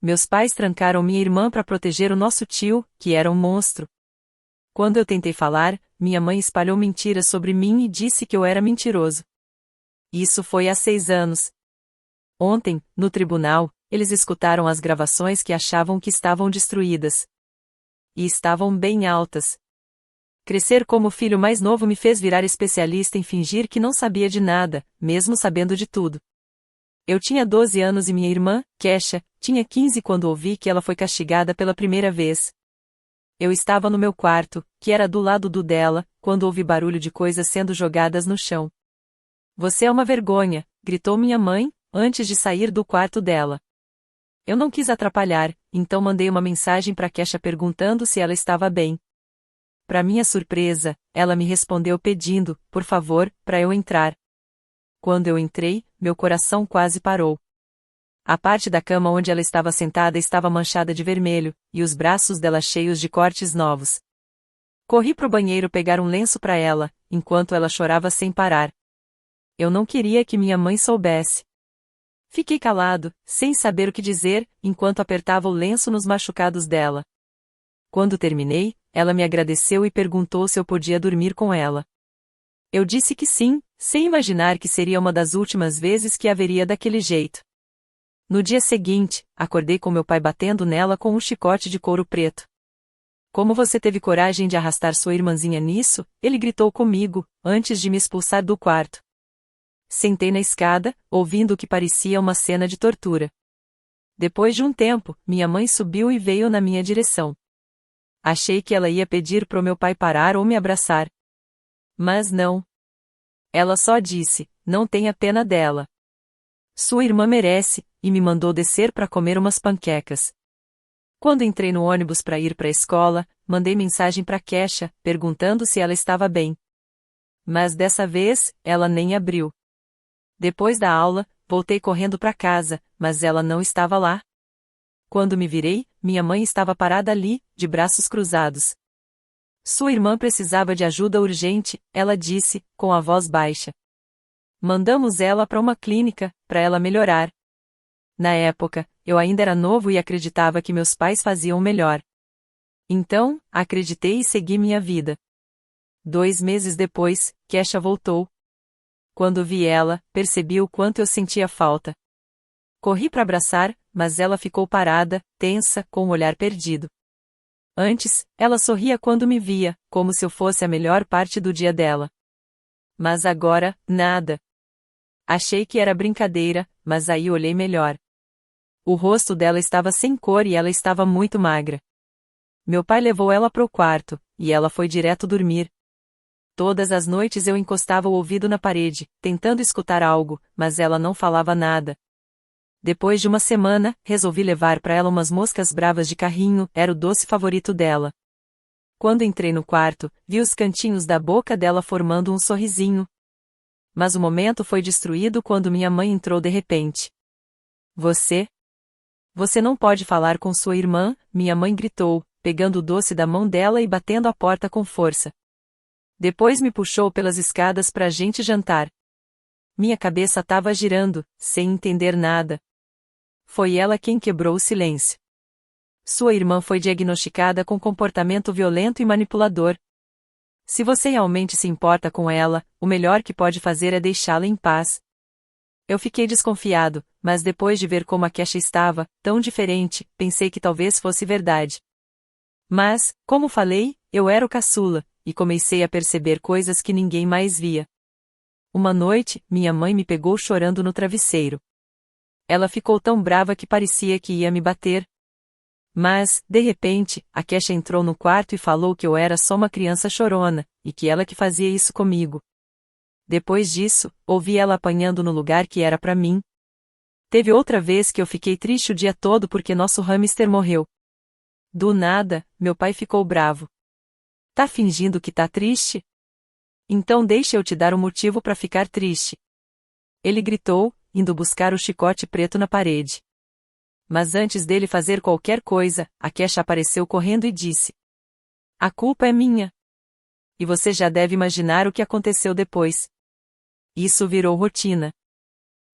Meus pais trancaram minha irmã para proteger o nosso tio, que era um monstro. Quando eu tentei falar, minha mãe espalhou mentiras sobre mim e disse que eu era mentiroso. Isso foi há 6 anos. Ontem, no tribunal, eles escutaram as gravações que achavam que estavam destruídas. E estavam bem altas. Crescer como filho mais novo me fez virar especialista em fingir que não sabia de nada, mesmo sabendo de tudo. Eu tinha 12 anos e minha irmã, Kesha, tinha 15 quando ouvi que ela foi castigada pela primeira vez. Eu estava no meu quarto, que era do lado do dela, quando ouvi barulho de coisas sendo jogadas no chão. Você é uma vergonha, gritou minha mãe, antes de sair do quarto dela. Eu não quis atrapalhar, então mandei uma mensagem para Kesha perguntando se ela estava bem. Para minha surpresa, ela me respondeu pedindo, por favor, para eu entrar. Quando eu entrei, meu coração quase parou. A parte da cama onde ela estava sentada estava manchada de vermelho, e os braços dela cheios de cortes novos. Corri pro banheiro pegar um lenço para ela, enquanto ela chorava sem parar. Eu não queria que minha mãe soubesse. Fiquei calado, sem saber o que dizer, enquanto apertava o lenço nos machucados dela. Quando terminei, ela me agradeceu e perguntou se eu podia dormir com ela. Eu disse que sim, sem imaginar que seria uma das últimas vezes que haveria daquele jeito. No dia seguinte, acordei com meu pai batendo nela com um chicote de couro preto. Como você teve coragem de arrastar sua irmãzinha nisso? Ele gritou comigo, antes de me expulsar do quarto. Sentei na escada, ouvindo o que parecia uma cena de tortura. Depois de um tempo, minha mãe subiu e veio na minha direção. Achei que ela ia pedir pro meu pai parar ou me abraçar. Mas não. Ela só disse, não tenha pena dela. Sua irmã merece, e me mandou descer para comer umas panquecas. Quando entrei no ônibus para ir para a escola, mandei mensagem para Kesha, perguntando se ela estava bem. Mas dessa vez, ela nem abriu. Depois da aula, voltei correndo para casa, mas ela não estava lá. Quando me virei, minha mãe estava parada ali, de braços cruzados. Sua irmã precisava de ajuda urgente, ela disse, com a voz baixa. Mandamos ela para uma clínica, para ela melhorar. Na época, eu ainda era novo e acreditava que meus pais faziam o melhor. Então, acreditei e segui minha vida. 2 meses depois, Kesha voltou. Quando vi ela, percebi o quanto eu sentia falta. Corri para abraçar, mas ela ficou parada, tensa, com o olhar perdido. Antes, ela sorria quando me via, como se eu fosse a melhor parte do dia dela. Mas agora, nada. Achei que era brincadeira, mas aí olhei melhor. O rosto dela estava sem cor e ela estava muito magra. Meu pai levou ela pro quarto, e ela foi direto dormir. Todas as noites eu encostava o ouvido na parede, tentando escutar algo, mas ela não falava nada. Depois de uma semana, resolvi levar para ela umas moscas bravas de carrinho, era o doce favorito dela. Quando entrei no quarto, vi os cantinhos da boca dela formando um sorrisinho. Mas o momento foi destruído quando minha mãe entrou de repente. Você não pode falar com sua irmã, minha mãe gritou, pegando o doce da mão dela e batendo a porta com força. Depois me puxou pelas escadas para a gente jantar. Minha cabeça estava girando, sem entender nada. Foi ela quem quebrou o silêncio. Sua irmã foi diagnosticada com comportamento violento e manipulador. Se você realmente se importa com ela, o melhor que pode fazer é deixá-la em paz. Eu fiquei desconfiado, mas depois de ver como a Kesha estava, tão diferente, pensei que talvez fosse verdade. Mas, como falei, eu era o caçula, e comecei a perceber coisas que ninguém mais via. Uma noite, minha mãe me pegou chorando no travesseiro. Ela ficou tão brava que parecia que ia me bater. Mas, de repente, a Kesha entrou no quarto e falou que eu era só uma criança chorona, e que ela que fazia isso comigo. Depois disso, ouvi ela apanhando no lugar que era pra mim. Teve outra vez que eu fiquei triste o dia todo porque nosso hamster morreu. Do nada, meu pai ficou bravo. Tá fingindo que tá triste? Então deixa eu te dar um motivo pra ficar triste. Ele gritou, indo buscar o chicote preto na parede. Mas antes dele fazer qualquer coisa, a Kesha apareceu correndo e disse: A culpa é minha. E você já deve imaginar o que aconteceu depois. Isso virou rotina.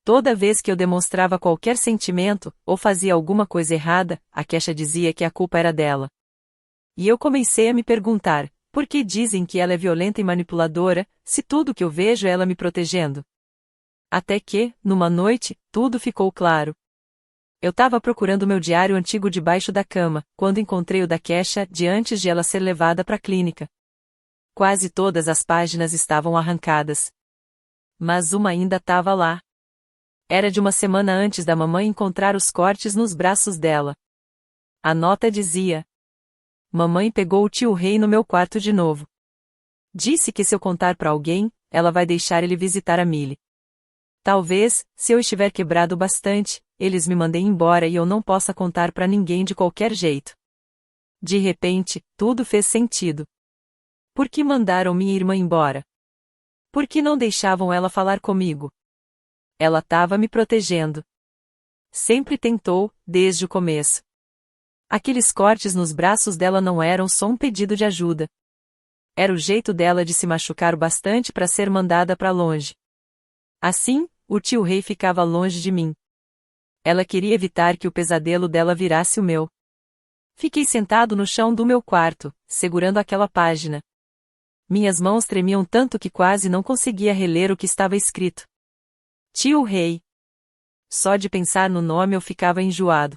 Toda vez que eu demonstrava qualquer sentimento, ou fazia alguma coisa errada, a Kesha dizia que a culpa era dela. E eu comecei a me perguntar, por que dizem que ela é violenta e manipuladora, se tudo que eu vejo é ela me protegendo? Até que, numa noite, tudo ficou claro. Eu estava procurando meu diário antigo debaixo da cama, quando encontrei o da Kesha antes de ela ser levada para a clínica. Quase todas as páginas estavam arrancadas. Mas uma ainda estava lá. Era de uma semana antes da mamãe encontrar os cortes nos braços dela. A nota dizia: Mamãe pegou o tio Rei no meu quarto de novo. Disse que se eu contar para alguém, ela vai deixar ele visitar a Millie. Talvez, se eu estiver quebrado bastante, eles me mandem embora e eu não possa contar para ninguém de qualquer jeito. De repente, tudo fez sentido. Por que mandaram minha irmã embora? Por que não deixavam ela falar comigo? Ela estava me protegendo. Sempre tentou, desde o começo. Aqueles cortes nos braços dela não eram só um pedido de ajuda. Era o jeito dela de se machucar bastante para ser mandada para longe. Assim, o tio Rei ficava longe de mim. Ela queria evitar que o pesadelo dela virasse o meu. Fiquei sentado no chão do meu quarto, segurando aquela página. Minhas mãos tremiam tanto que quase não conseguia reler o que estava escrito. Tio Rei. Só de pensar no nome eu ficava enjoado.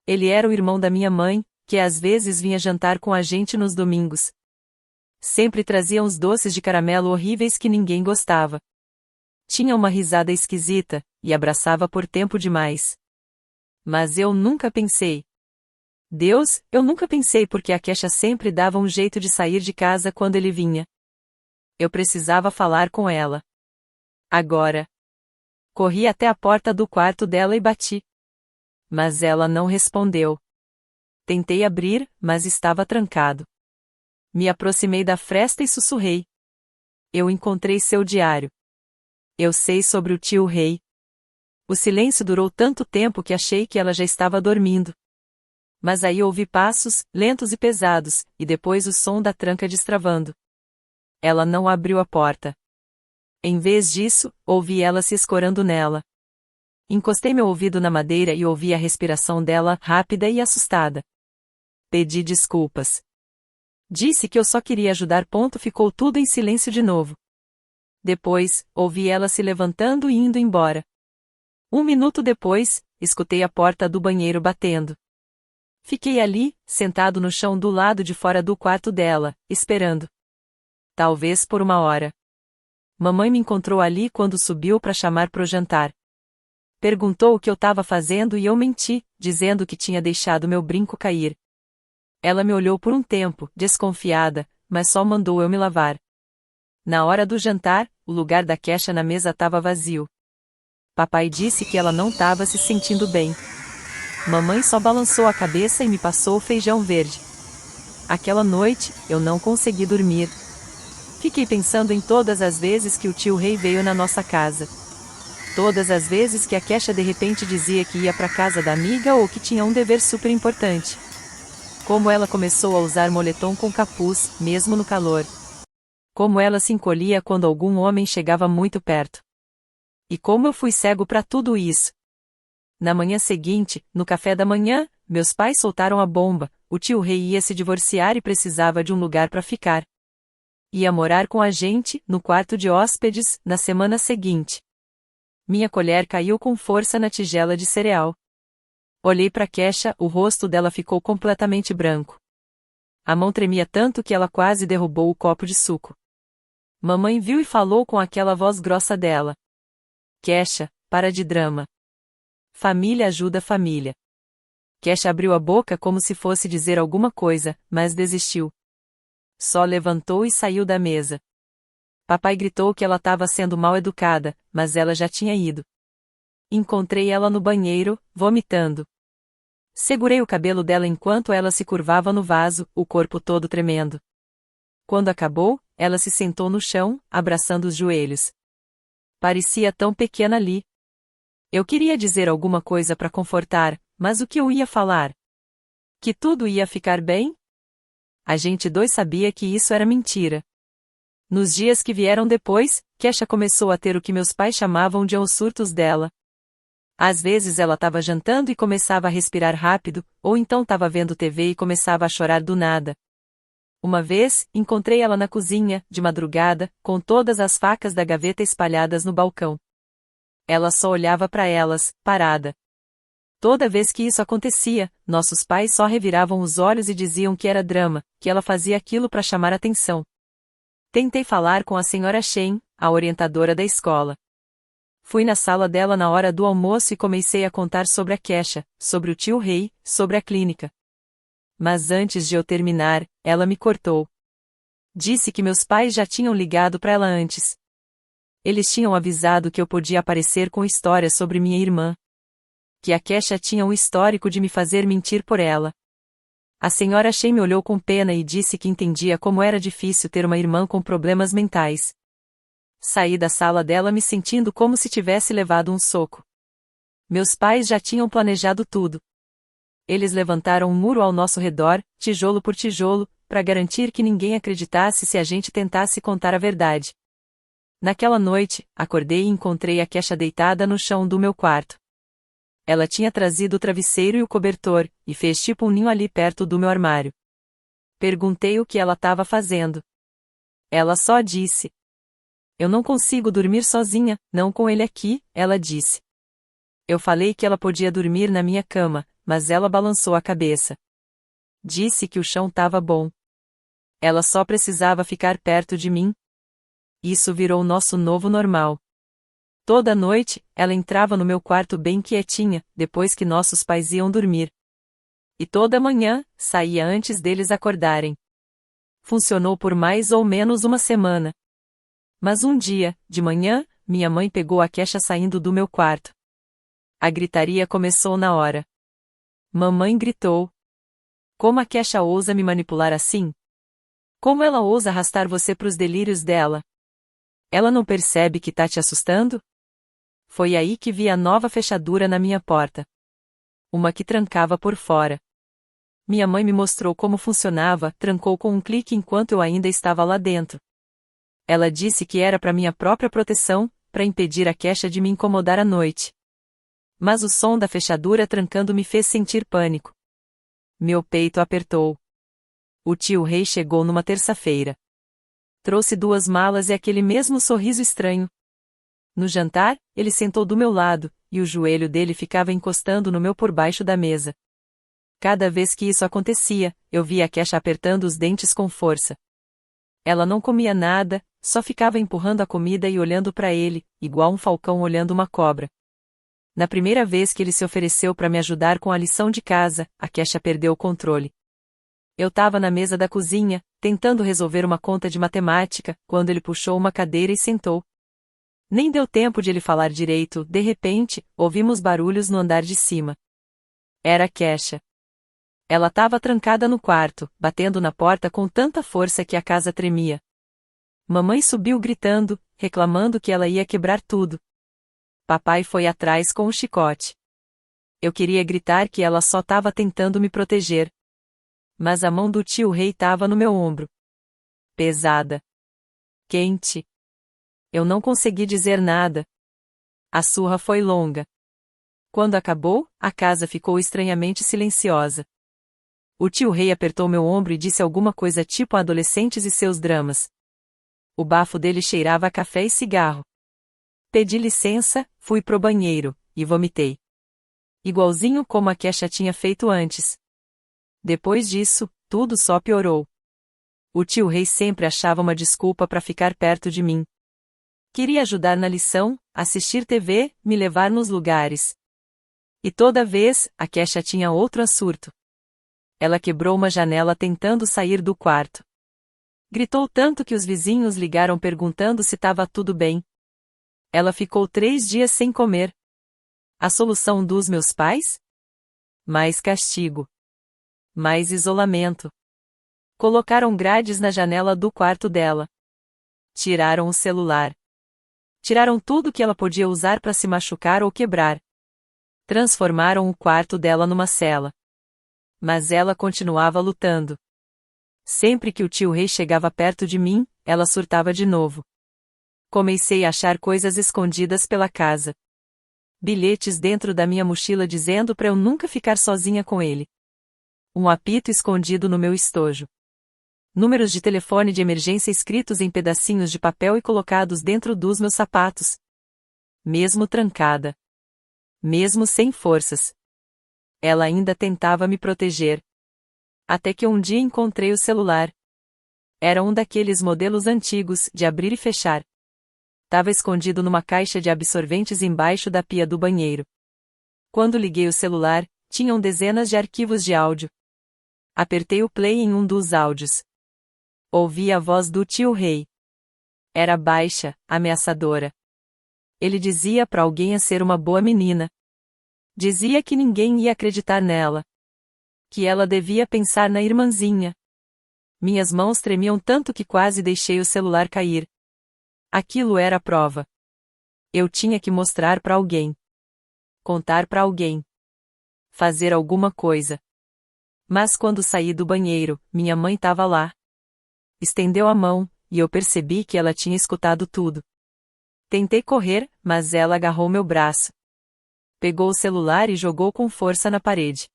Ele era o irmão da minha mãe, que às vezes vinha jantar com a gente nos domingos. Sempre trazia uns doces de caramelo horríveis que ninguém gostava. Tinha uma risada esquisita, e abraçava por tempo demais. Mas eu nunca pensei. Deus, eu nunca pensei porque a Kesha sempre dava um jeito de sair de casa quando ele vinha. Eu precisava falar com ela. Agora. Corri até a porta do quarto dela e bati. Mas ela não respondeu. Tentei abrir, mas estava trancado. Me aproximei da fresta e sussurrei. Eu encontrei seu diário. Eu sei sobre o tio Rei. O silêncio durou tanto tempo que achei que ela já estava dormindo. Mas aí ouvi passos, lentos e pesados, e depois o som da tranca destravando. Ela não abriu a porta. Em vez disso, ouvi ela se escorando nela. Encostei meu ouvido na madeira e ouvi a respiração dela, rápida e assustada. Pedi desculpas. Disse que eu só queria ajudar. Ficou tudo em silêncio de novo. Depois, ouvi ela se levantando e indo embora. 1 minuto depois, escutei a porta do banheiro batendo. Fiquei ali, sentado no chão do lado de fora do quarto dela, esperando. Talvez por 1 hora. Mamãe me encontrou ali quando subiu para chamar pro jantar. Perguntou o que eu estava fazendo e eu menti, dizendo que tinha deixado meu brinco cair. Ela me olhou por um tempo, desconfiada, mas só mandou eu me lavar. Na hora do jantar, o lugar da Kesha na mesa estava vazio. Papai disse que ela não estava se sentindo bem. Mamãe só balançou a cabeça e me passou o feijão verde. Aquela noite, eu não consegui dormir. Fiquei pensando em todas as vezes que o tio Rei veio na nossa casa. Todas as vezes que a Kesha de repente dizia que ia para casa da amiga ou que tinha um dever super importante. Como ela começou a usar moletom com capuz, mesmo no calor. Como ela se encolhia quando algum homem chegava muito perto. E como eu fui cego para tudo isso. Na manhã seguinte, no café da manhã, meus pais soltaram a bomba, o tio Rei ia se divorciar e precisava de um lugar para ficar. Ia morar com a gente, no quarto de hóspedes, na semana seguinte. Minha colher caiu com força na tigela de cereal. Olhei para Kesha, o rosto dela ficou completamente branco. A mão tremia tanto que ela quase derrubou o copo de suco. Mamãe viu e falou com aquela voz grossa dela. Kesha, para de drama. Família ajuda família. Kesha abriu a boca como se fosse dizer alguma coisa, mas desistiu. Só levantou e saiu da mesa. Papai gritou que ela estava sendo mal educada, mas ela já tinha ido. Encontrei ela no banheiro, vomitando. Segurei o cabelo dela enquanto ela se curvava no vaso, o corpo todo tremendo. Quando acabou, ela se sentou no chão, abraçando os joelhos. Parecia tão pequena ali. Eu queria dizer alguma coisa para confortar, mas o que eu ia falar? Que tudo ia ficar bem? A gente dois sabia que isso era mentira. Nos dias que vieram depois, Kesha começou a ter o que meus pais chamavam de os surtos dela. Às vezes ela estava jantando e começava a respirar rápido, ou então estava vendo TV e começava a chorar do nada. Uma vez, encontrei ela na cozinha, de madrugada, com todas as facas da gaveta espalhadas no balcão. Ela só olhava para elas, parada. Toda vez que isso acontecia, nossos pais só reviravam os olhos e diziam que era drama, que ela fazia aquilo para chamar atenção. Tentei falar com a senhora Shen, a orientadora da escola. Fui na sala dela na hora do almoço e comecei a contar sobre a Kesha, sobre o tio Rei, sobre a clínica. Mas antes de eu terminar, ela me cortou. Disse que meus pais já tinham ligado para ela antes. Eles tinham avisado que eu podia aparecer com histórias sobre minha irmã. Que a Kesha tinha um histórico de me fazer mentir por ela. A senhora Shen me olhou com pena e disse que entendia como era difícil ter uma irmã com problemas mentais. Saí da sala dela me sentindo como se tivesse levado um soco. Meus pais já tinham planejado tudo. Eles levantaram um muro ao nosso redor, tijolo por tijolo, para garantir que ninguém acreditasse se a gente tentasse contar a verdade. Naquela noite, acordei e encontrei a Kesha deitada no chão do meu quarto. Ela tinha trazido o travesseiro e o cobertor, e fez tipo um ninho ali perto do meu armário. Perguntei o que ela estava fazendo. Ela só disse: "Eu não consigo dormir sozinha, não com ele aqui", ela disse. Eu falei que ela podia dormir na minha cama, mas ela balançou a cabeça. Disse que o chão estava bom. Ela só precisava ficar perto de mim. Isso virou nosso novo normal. Toda noite, ela entrava no meu quarto bem quietinha, depois que nossos pais iam dormir. E toda manhã, saía antes deles acordarem. Funcionou por mais ou menos uma semana. Mas um dia, de manhã, minha mãe pegou a Kesha saindo do meu quarto. A gritaria começou na hora. Mamãe gritou: "Como a Kesha ousa me manipular assim? Como ela ousa arrastar você pros delírios dela? Ela não percebe que tá te assustando?" Foi aí que vi a nova fechadura na minha porta. Uma que trancava por fora. Minha mãe me mostrou como funcionava, trancou com um clique enquanto eu ainda estava lá dentro. Ela disse que era para minha própria proteção, para impedir a Kesha de me incomodar à noite. Mas o som da fechadura trancando me fez sentir pânico. Meu peito apertou. O tio Rei chegou numa terça-feira. Trouxe 2 malas e aquele mesmo sorriso estranho. No jantar, ele sentou do meu lado, e o joelho dele ficava encostando no meu por baixo da mesa. Cada vez que isso acontecia, eu via a Kesha apertando os dentes com força. Ela não comia nada, só ficava empurrando a comida e olhando para ele, igual um falcão olhando uma cobra. Na primeira vez que ele se ofereceu para me ajudar com a lição de casa, a Kesha perdeu o controle. Eu estava na mesa da cozinha, tentando resolver uma conta de matemática, quando ele puxou uma cadeira e sentou. Nem deu tempo de ele falar direito, de repente, ouvimos barulhos no andar de cima. Era a Kesha. Ela estava trancada no quarto, batendo na porta com tanta força que a casa tremia. Mamãe subiu gritando, reclamando que ela ia quebrar tudo. Papai foi atrás com o chicote. Eu queria gritar que ela só estava tentando me proteger. Mas a mão do tio Rei estava no meu ombro. Pesada. Quente. Eu não consegui dizer nada. A surra foi longa. Quando acabou, a casa ficou estranhamente silenciosa. O tio Rei apertou meu ombro e disse alguma coisa tipo adolescentes e seus dramas. O bafo dele cheirava a café e cigarro. Pedi licença, fui pro banheiro, e vomitei. Igualzinho como a Kesha tinha feito antes. Depois disso, tudo só piorou. O tio Rei sempre achava uma desculpa para ficar perto de mim. Queria ajudar na lição, assistir TV, me levar nos lugares. E toda vez, a Kesha tinha outro surto. Ela quebrou uma janela tentando sair do quarto. Gritou tanto que os vizinhos ligaram perguntando se estava tudo bem. Ela ficou 3 dias sem comer. A solução dos meus pais? Mais castigo. Mais isolamento. Colocaram grades na janela do quarto dela. Tiraram o celular. Tiraram tudo que ela podia usar para se machucar ou quebrar. Transformaram o quarto dela numa cela. Mas ela continuava lutando. Sempre que o tio Rei chegava perto de mim, ela surtava de novo. Comecei a achar coisas escondidas pela casa. Bilhetes dentro da minha mochila dizendo para eu nunca ficar sozinha com ele. Um apito escondido no meu estojo. Números de telefone de emergência escritos em pedacinhos de papel e colocados dentro dos meus sapatos. Mesmo trancada. Mesmo sem forças. Ela ainda tentava me proteger. Até que um dia encontrei o celular. Era um daqueles modelos antigos, de abrir e fechar. Tava escondido numa caixa de absorventes embaixo da pia do banheiro. Quando liguei o celular, tinham dezenas de arquivos de áudio. Apertei o play em um dos áudios. Ouvi a voz do tio Rei. Era baixa, ameaçadora. Ele dizia para alguém a ser uma boa menina. Dizia que ninguém ia acreditar nela. Que ela devia pensar na irmãzinha. Minhas mãos tremiam tanto que quase deixei o celular cair. Aquilo era a prova. Eu tinha que mostrar para alguém. Contar para alguém. Fazer alguma coisa. Mas quando saí do banheiro, minha mãe estava lá. Estendeu a mão, e eu percebi que ela tinha escutado tudo. Tentei correr, mas ela agarrou meu braço. Pegou o celular e jogou com força na parede.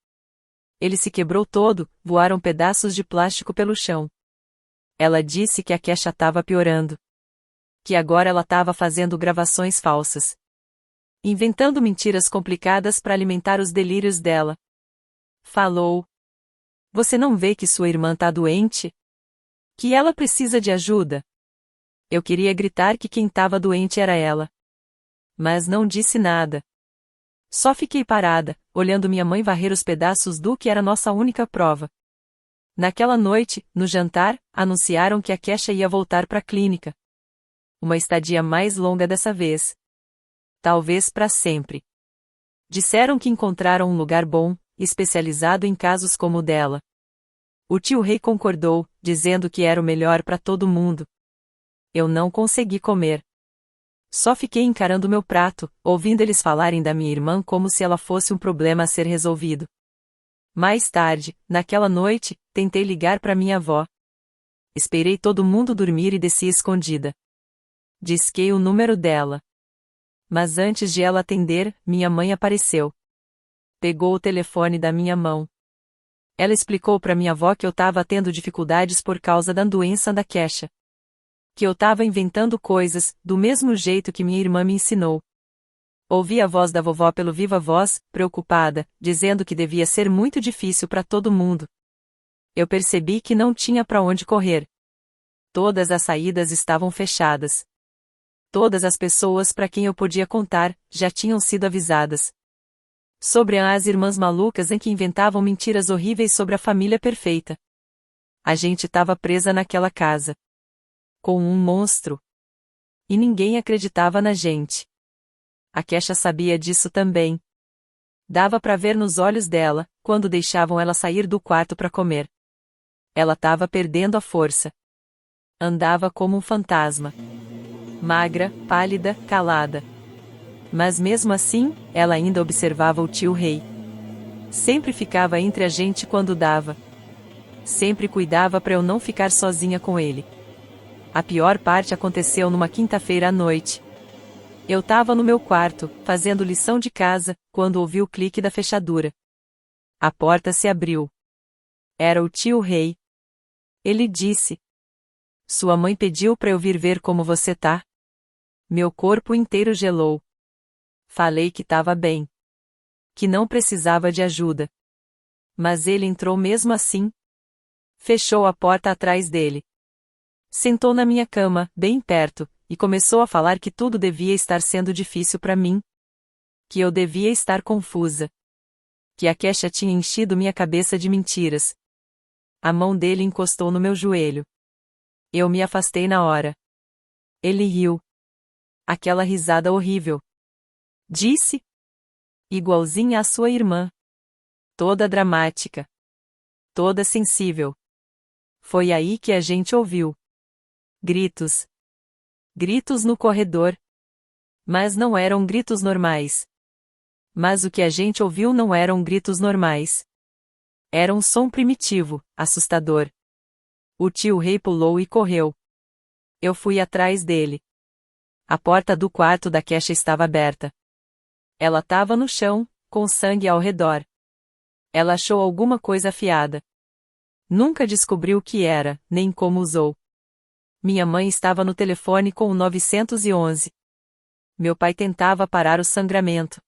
Ele se quebrou todo, voaram pedaços de plástico pelo chão. Ela disse que a queixa estava piorando. Que agora ela estava fazendo gravações falsas. Inventando mentiras complicadas para alimentar os delírios dela. Falou. Você não vê que sua irmã tá doente? Que ela precisa de ajuda? Eu queria gritar que quem estava doente era ela. Mas não disse nada. Só fiquei parada, olhando minha mãe varrer os pedaços do que era nossa única prova. Naquela noite, no jantar, anunciaram que a Kesha ia voltar para a clínica. Uma estadia mais longa dessa vez. Talvez para sempre. Disseram que encontraram um lugar bom, especializado em casos como o dela. O tio Rei concordou, dizendo que era o melhor para todo mundo. Eu não consegui comer. Só fiquei encarando meu prato, ouvindo eles falarem da minha irmã como se ela fosse um problema a ser resolvido. Mais tarde, naquela noite, tentei ligar para minha avó. Esperei todo mundo dormir e desci escondida. Disquei o número dela. Mas antes de ela atender, minha mãe apareceu. Pegou o telefone da minha mão. Ela explicou para minha avó que eu estava tendo dificuldades por causa da doença da Kesha. Que eu estava inventando coisas, do mesmo jeito que minha irmã me ensinou. Ouvi a voz da vovó pelo viva voz, preocupada, dizendo que devia ser muito difícil para todo mundo. Eu percebi que não tinha para onde correr. Todas as saídas estavam fechadas. Todas as pessoas para quem eu podia contar, já tinham sido avisadas. Sobre as irmãs malucas em que inventavam mentiras horríveis sobre a família perfeita. A gente estava presa naquela casa. Com um monstro. E ninguém acreditava na gente. A Kesha sabia disso também. Dava para ver nos olhos dela, quando deixavam ela sair do quarto para comer. Ela estava perdendo a força. Andava como um fantasma. Magra, pálida, calada. Mas mesmo assim, ela ainda observava o tio Rei. Sempre ficava entre a gente quando dava. Sempre cuidava para eu não ficar sozinha com ele. A pior parte aconteceu numa quinta-feira à noite. Eu estava no meu quarto, fazendo lição de casa, quando ouvi o clique da fechadura. A porta se abriu. Era o tio Rei. Ele disse: Sua mãe pediu para eu vir ver como você tá. Meu corpo inteiro gelou. Falei que estava bem. Que não precisava de ajuda. Mas ele entrou mesmo assim. Fechou a porta atrás dele. Sentou na minha cama, bem perto, e começou a falar que tudo devia estar sendo difícil para mim. Que eu devia estar confusa. Que a Kesha tinha enchido minha cabeça de mentiras. A mão dele encostou no meu joelho. Eu me afastei na hora. Ele riu. Aquela risada horrível. Disse. Igualzinha à sua irmã. Toda dramática. Toda sensível. Foi aí que a gente ouviu. Gritos. Gritos no corredor. Mas não eram gritos normais. Mas o que a gente ouviu não eram gritos normais. Era um som primitivo, assustador. O tio Rei pulou e correu. Eu fui atrás dele. A porta do quarto da Kesha estava aberta. Ela estava no chão, com sangue ao redor. Ela achou alguma coisa afiada. Nunca descobriu o que era, nem como usou. Minha mãe estava no telefone com o 911. Meu pai tentava parar o sangramento.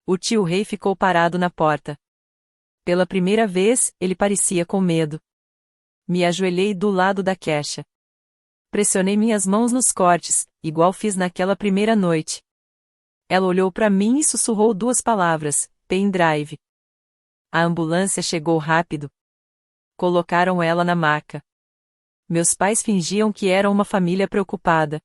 O tio Rei ficou parado na porta. Pela primeira vez, ele parecia com medo. Me ajoelhei do lado da Kesha. Pressionei minhas mãos nos cortes, igual fiz naquela primeira noite. Ela olhou para mim e sussurrou duas palavras: pendrive. A ambulância chegou rápido. Colocaram ela na maca. Meus pais fingiam que eram uma família preocupada.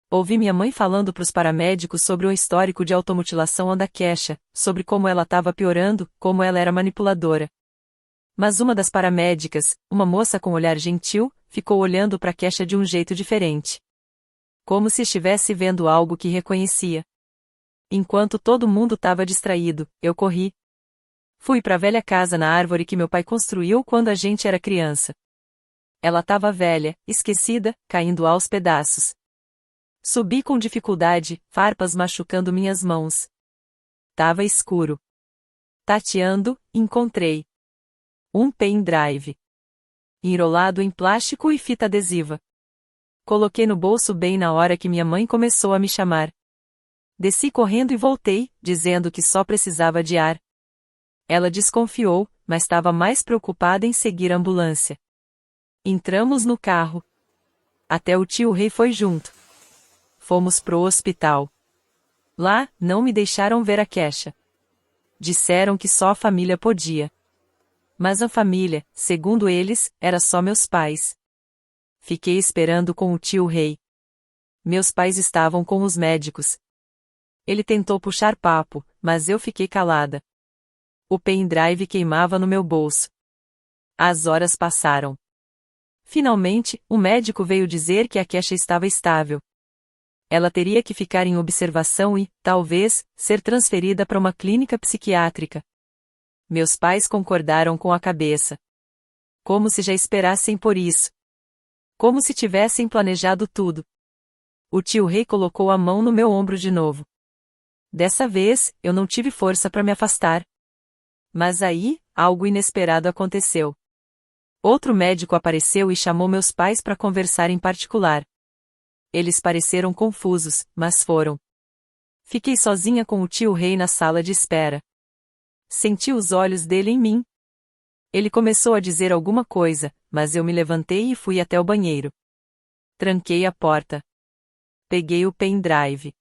Ouvi minha mãe falando para os paramédicos sobre o histórico de automutilação da Kesha, sobre como ela estava piorando, como ela era manipuladora. Mas uma das paramédicas, uma moça com olhar gentil, ficou olhando para Kesha de um jeito diferente. Como se estivesse vendo algo que reconhecia. Enquanto todo mundo estava distraído, eu corri. Fui para a velha casa na árvore que meu pai construiu quando a gente era criança. Ela estava velha, esquecida, caindo aos pedaços. Subi com dificuldade, farpas machucando minhas mãos. Tava escuro. Tateando, encontrei um pendrive. Enrolado em plástico e fita adesiva. Coloquei no bolso bem na hora que minha mãe começou a me chamar. Desci correndo e voltei, dizendo que só precisava de ar. Ela desconfiou, mas estava mais preocupada em seguir a ambulância. Entramos no carro. Até o tio Rei foi junto. Fomos pro hospital. Lá, não me deixaram ver a Kesha. Disseram que só a família podia. Mas a família, segundo eles, era só meus pais. Fiquei esperando com o tio Rei. Meus pais estavam com os médicos. Ele tentou puxar papo, mas eu fiquei calada. O pendrive queimava no meu bolso. As horas passaram. Finalmente, o médico veio dizer que a Kesha estava estável. Ela teria que ficar em observação e, talvez, ser transferida para uma clínica psiquiátrica. Meus pais concordaram com a cabeça. Como se já esperassem por isso. Como se tivessem planejado tudo. O tio Rei colocou a mão no meu ombro de novo. Dessa vez, eu não tive força para me afastar. Mas aí, algo inesperado aconteceu. Outro médico apareceu e chamou meus pais para conversar em particular. Eles pareceram confusos, mas foram. Fiquei sozinha com o tio Rei na sala de espera. Senti os olhos dele em mim. Ele começou a dizer alguma coisa, mas eu me levantei e fui até o banheiro. Tranquei a porta. Peguei o pendrive.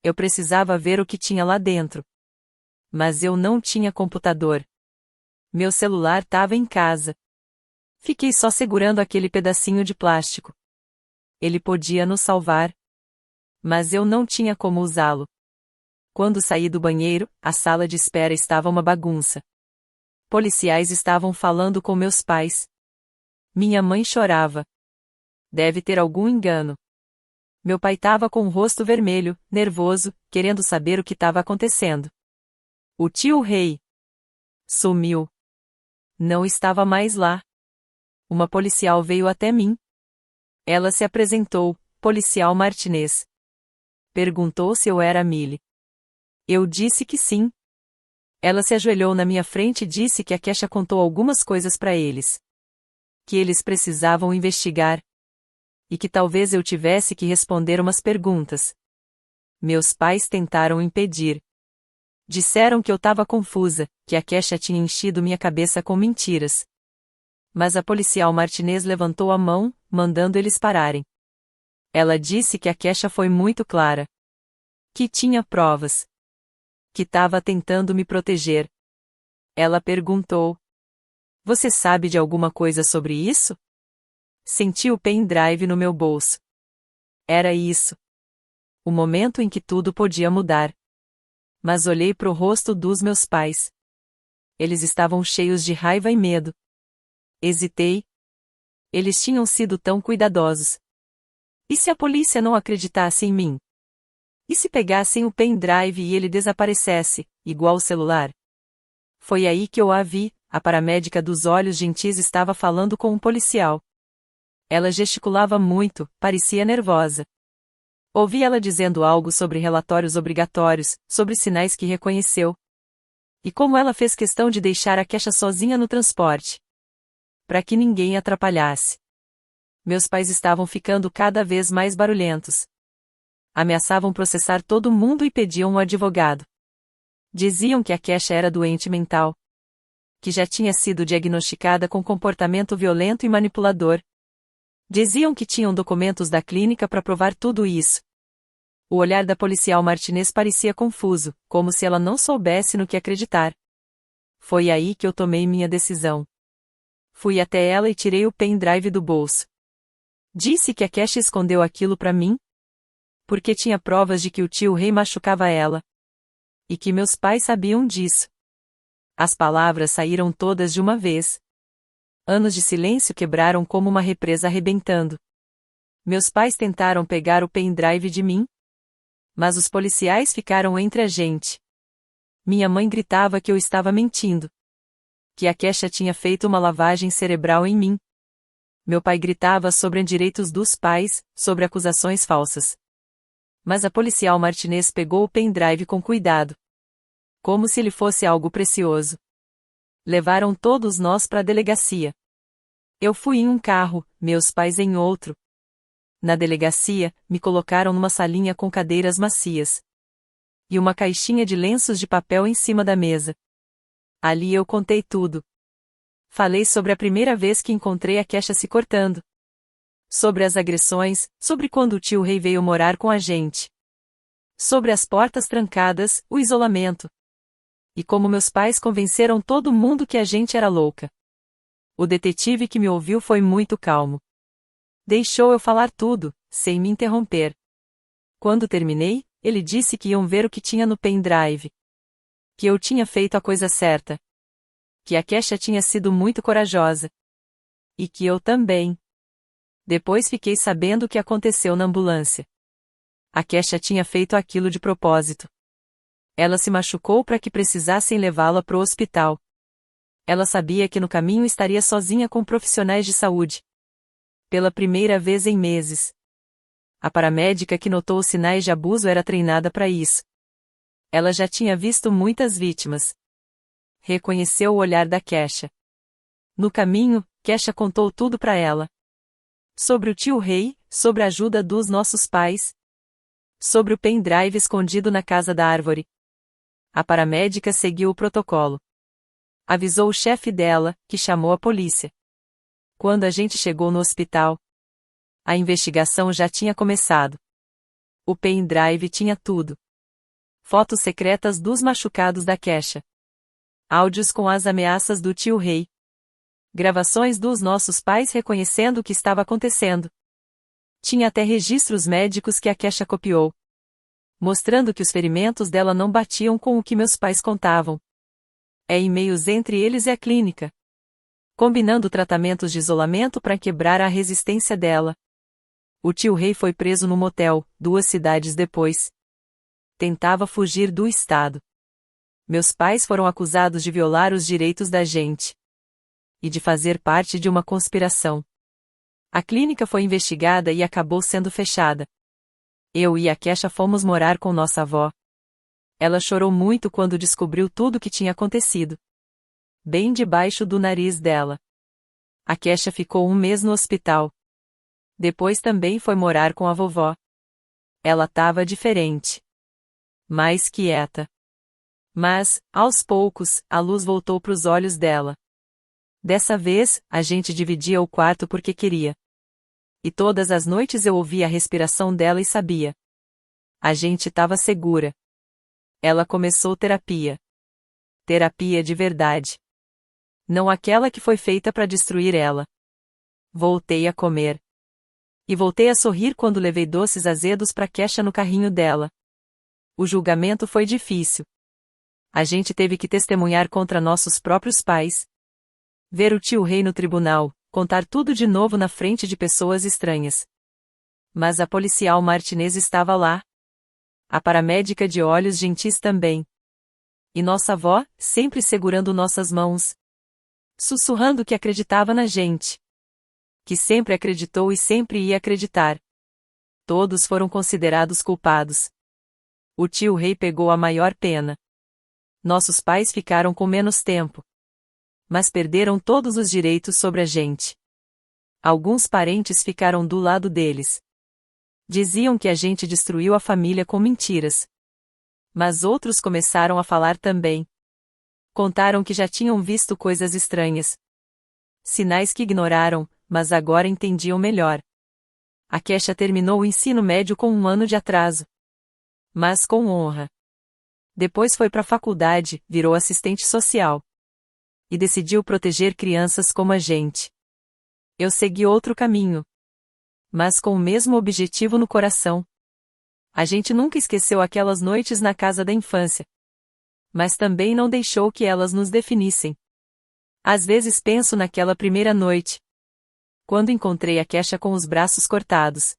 Eu precisava ver o que tinha lá dentro. Mas eu não tinha computador. Meu celular estava em casa. Fiquei só segurando aquele pedacinho de plástico. Ele podia nos salvar. Mas eu não tinha como usá-lo. Quando saí do banheiro, a sala de espera estava uma bagunça. Policiais estavam falando com meus pais. Minha mãe chorava. Deve ter algum engano. Meu pai estava com o rosto vermelho, nervoso, querendo saber o que estava acontecendo. O tio Rei sumiu. Não estava mais lá. Uma policial veio até mim. Ela se apresentou, policial Martinez. Perguntou se eu era Millie. Eu disse que sim. Ela se ajoelhou na minha frente e disse que a Kesha contou algumas coisas para eles. Que eles precisavam investigar. E que talvez eu tivesse que responder umas perguntas. Meus pais tentaram impedir. Disseram que eu estava confusa, que a Kesha tinha enchido minha cabeça com mentiras. Mas a policial Martinez levantou a mão, mandando eles pararem. Ela disse que a Kesha foi muito clara. Que tinha provas. Que estava tentando me proteger. Ela perguntou: Você sabe de alguma coisa sobre isso? Senti o pendrive no meu bolso. Era isso. O momento em que tudo podia mudar. Mas olhei para o rosto dos meus pais. Eles estavam cheios de raiva e medo. Hesitei. Eles tinham sido tão cuidadosos. E se a polícia não acreditasse em mim? E se pegassem o pendrive e ele desaparecesse, igual o celular? Foi aí que eu a vi, a paramédica dos olhos gentis estava falando com um policial. Ela gesticulava muito, parecia nervosa. Ouvi ela dizendo algo sobre relatórios obrigatórios, sobre sinais que reconheceu. E como ela fez questão de deixar a Kesha sozinha no transporte. Para que ninguém atrapalhasse. Meus pais estavam ficando cada vez mais barulhentos. Ameaçavam processar todo mundo e pediam um advogado. Diziam que a Kesha era doente mental. Que já tinha sido diagnosticada com comportamento violento e manipulador. Diziam que tinham documentos da clínica para provar tudo isso. O olhar da policial Martinez parecia confuso, como se ela não soubesse no que acreditar. Foi aí que eu tomei minha decisão. Fui até ela e tirei o pendrive do bolso. Disse que a Kesha escondeu aquilo para mim, porque tinha provas de que o tio Rei machucava ela. E que meus pais sabiam disso. As palavras saíram todas de uma vez. Anos de silêncio quebraram como uma represa arrebentando. Meus pais tentaram pegar o pendrive de mim, mas os policiais ficaram entre a gente. Minha mãe gritava que eu estava mentindo. Que a Kesha tinha feito uma lavagem cerebral em mim. Meu pai gritava sobre direitos dos pais, sobre acusações falsas. Mas a policial Martinez pegou o pendrive com cuidado. Como se ele fosse algo precioso. Levaram todos nós para a delegacia. Eu fui em um carro, meus pais em outro. Na delegacia, me colocaram numa salinha com cadeiras macias. E uma caixinha de lenços de papel em cima da mesa. Ali eu contei tudo. Falei sobre a primeira vez que encontrei a Kesha se cortando. Sobre as agressões, sobre quando o tio Rei veio morar com a gente. Sobre as portas trancadas, o isolamento. E como meus pais convenceram todo mundo que a gente era louca. O detetive que me ouviu foi muito calmo. Deixou eu falar tudo, sem me interromper. Quando terminei, ele disse que iam ver o que tinha no pendrive. Que eu tinha feito a coisa certa. Que a Kesha tinha sido muito corajosa. E que eu também. Depois fiquei sabendo o que aconteceu na ambulância. A Kesha tinha feito aquilo de propósito. Ela se machucou para que precisassem levá-la pro hospital. Ela sabia que no caminho estaria sozinha com profissionais de saúde. Pela primeira vez em meses. A paramédica que notou os sinais de abuso era treinada para isso. Ela já tinha visto muitas vítimas. Reconheceu o olhar da Kesha. No caminho, Kesha contou tudo para ela. Sobre o tio Rei, sobre a ajuda dos nossos pais. Sobre o pendrive escondido na casa da árvore. A paramédica seguiu o protocolo. Avisou o chefe dela, que chamou a polícia. Quando a gente chegou no hospital, a investigação já tinha começado. O pendrive tinha tudo. Fotos secretas dos machucados da Kesha. Áudios com as ameaças do tio Rei. Gravações dos nossos pais reconhecendo o que estava acontecendo. Tinha até registros médicos que a Kesha copiou. Mostrando que os ferimentos dela não batiam com o que meus pais contavam. E-mails entre eles e a clínica. Combinando tratamentos de isolamento para quebrar a resistência dela. O tio Rei foi preso no motel, 2 cidades depois. Tentava fugir do estado. Meus pais foram acusados de violar os direitos da gente. E de fazer parte de uma conspiração. A clínica foi investigada e acabou sendo fechada. Eu e a Kesha fomos morar com nossa avó. Ela chorou muito quando descobriu tudo o que tinha acontecido. Bem debaixo do nariz dela. A Kesha ficou 1 mês no hospital. Depois também foi morar com a vovó. Ela estava diferente. Mais quieta. Mas, aos poucos, a luz voltou para os olhos dela. Dessa vez, a gente dividia o quarto porque queria. E todas as noites eu ouvia a respiração dela e sabia. A gente estava segura. Ela começou terapia. Terapia de verdade. Não aquela que foi feita para destruir ela. Voltei a comer. E voltei a sorrir quando levei doces azedos para Kesha no carrinho dela. O julgamento foi difícil. A gente teve que testemunhar contra nossos próprios pais. Ver o tio Rei no tribunal, contar tudo de novo na frente de pessoas estranhas. Mas a policial Martinez estava lá. A paramédica de olhos gentis também. E nossa avó, sempre segurando nossas mãos. Sussurrando que acreditava na gente. que sempre acreditou e sempre ia acreditar. Todos foram considerados culpados. O tio Rei pegou a maior pena. Nossos pais ficaram com menos tempo. Mas perderam todos os direitos sobre a gente. Alguns parentes ficaram do lado deles. Diziam que a gente destruiu a família com mentiras. Mas outros começaram a falar também. Contaram que já tinham visto coisas estranhas. Sinais que ignoraram, mas agora entendiam melhor. A Kesha terminou o ensino médio com 1 ano de atraso. Mas com honra. Depois foi para a faculdade, virou assistente social. E decidiu proteger crianças como a gente. Eu segui outro caminho. Mas com o mesmo objetivo no coração. A gente nunca esqueceu aquelas noites na casa da infância. Mas também não deixou que elas nos definissem. Às vezes penso naquela primeira noite. Quando encontrei a Kesha com os braços cortados.